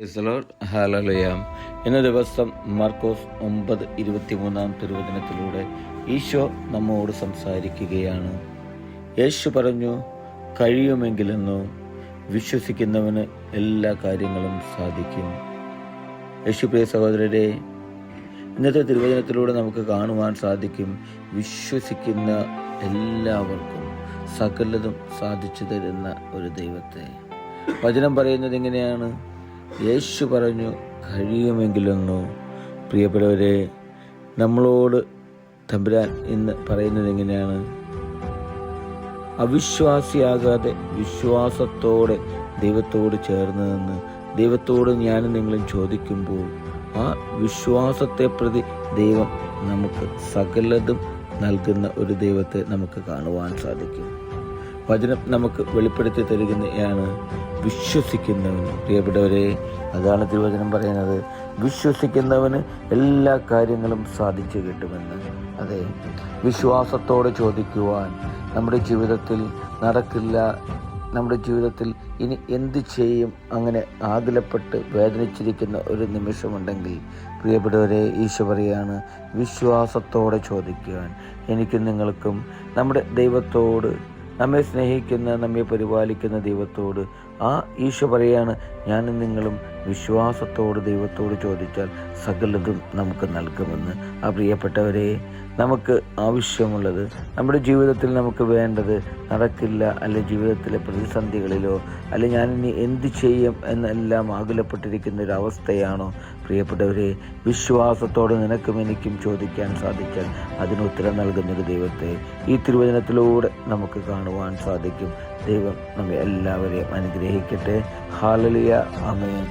Praise the Lord. Hallelujah. ഇന്ന ദിവസം മാർക്കോസ് 9:23 തിരുവചനത്തിലൂടെ ഈശോ നമ്മോട് സംസാരിക്കുകയാണ്. യേശു പറഞ്ഞു, കഴിയുമെങ്കിലെന്നോ വിശ്വസിക്കുന്നവന് എല്ലാ കാര്യങ്ങളും സാധിക്കും. യേശു പ്രിയ സഹോദരരെ, ഇന്നത്തെ തിരുവചനത്തിലൂടെ നമുക്ക് കാണുവാൻ സാധിക്കും, വിശ്വസിക്കുന്ന എല്ലാവർക്കും സകലതും സാധിച്ചു തരുന്ന ഒരു ദൈവത്തെ. വചനം പറയുന്നത് എങ്ങനെയാണ്? യേശു പറഞ്ഞു, കഴിയുമെങ്കിലൊന്നോ. പ്രിയപ്പെട്ടവരെ, നമ്മളോട് തമ്പുരാൻ ഇന്ന് പറയുന്നത് എങ്ങനെയാണ്? അവിശ്വാസിയാകാതെ വിശ്വാസത്തോടെ ദൈവത്തോട് ചേർന്ന് നിന്ന് ദൈവത്തോട് ഞാനും നിങ്ങളും ചോദിക്കുമ്പോൾ ആ വിശ്വാസത്തെ പ്രതി ദൈവം നമുക്ക് സകലതും നൽകുന്ന ഒരു ദൈവത്തെ നമുക്ക് കാണുവാൻ സാധിക്കും. വചനം നമുക്ക് വെളിപ്പെടുത്തി തരികയാണ് വിശ്വസിക്കുന്നവന്. പ്രിയപ്പെട്ടവരെ, അതാണ് തിരുവചനം പറയുന്നത്, വിശ്വസിക്കുന്നവന് എല്ലാ കാര്യങ്ങളും സാധിച്ചു കിട്ടുമെന്ന്. അതെ, വിശ്വാസത്തോടെ ചോദിക്കുവാൻ നമ്മുടെ ജീവിതത്തിൽ നടക്കില്ല, നമ്മുടെ ജീവിതത്തിൽ ഇനി എന്ത് ചെയ്യും, അങ്ങനെ ആകുലപ്പെട്ട് വേദനിച്ചിരിക്കുന്ന ഒരു നിമിഷമുണ്ടെങ്കിൽ പ്രിയപ്പെട്ടവരെ, ഈശോ പറയാണ് വിശ്വാസത്തോടെ ചോദിക്കുവാൻ. എനിക്കും നിങ്ങൾക്കും നമ്മുടെ ദൈവത്തോട്, നമ്മെ സ്നേഹിക്കുന്ന, നമ്മെ പരിപാലിക്കുന്ന ദൈവത്തോട് ആ ഈശോ പറയാണ്, ഞാനും നിങ്ങളും വിശ്വാസത്തോട് ദൈവത്തോട് ചോദിച്ചാൽ സകലതും നമുക്ക് നൽകുമെന്ന്. ആ പ്രിയപ്പെട്ടവരെ, നമുക്ക് ആവശ്യമുള്ളത്, നമ്മുടെ ജീവിതത്തിൽ നമുക്ക് വേണ്ടത് നടക്കില്ല, അല്ലെ ജീവിതത്തിലെ പ്രതിസന്ധികളിലോ അല്ലെ ഞാനിനി എന്ത് ചെയ്യും എന്നെല്ലാം ആകുലപ്പെട്ടിരിക്കുന്ന ഒരു അവസ്ഥയാണോ? പ്രിയപ്പെട്ടവരെ, വിശ്വാസത്തോടെ നിനക്കും എനിക്കും ചോദിക്കാൻ സാധിച്ചാൽ അതിന് ഉത്തരം നൽകുന്നൊരു ദൈവത്തെ ഈ തിരുവചനത്തിലൂടെ നമുക്ക് കാണുവാൻ സാധിക്കും. ദൈവം നമ്മെ എല്ലാവരെയും അനുഗ്രഹിക്കട്ടെ. ഹല്ലേലൂയ. ആമേൻ.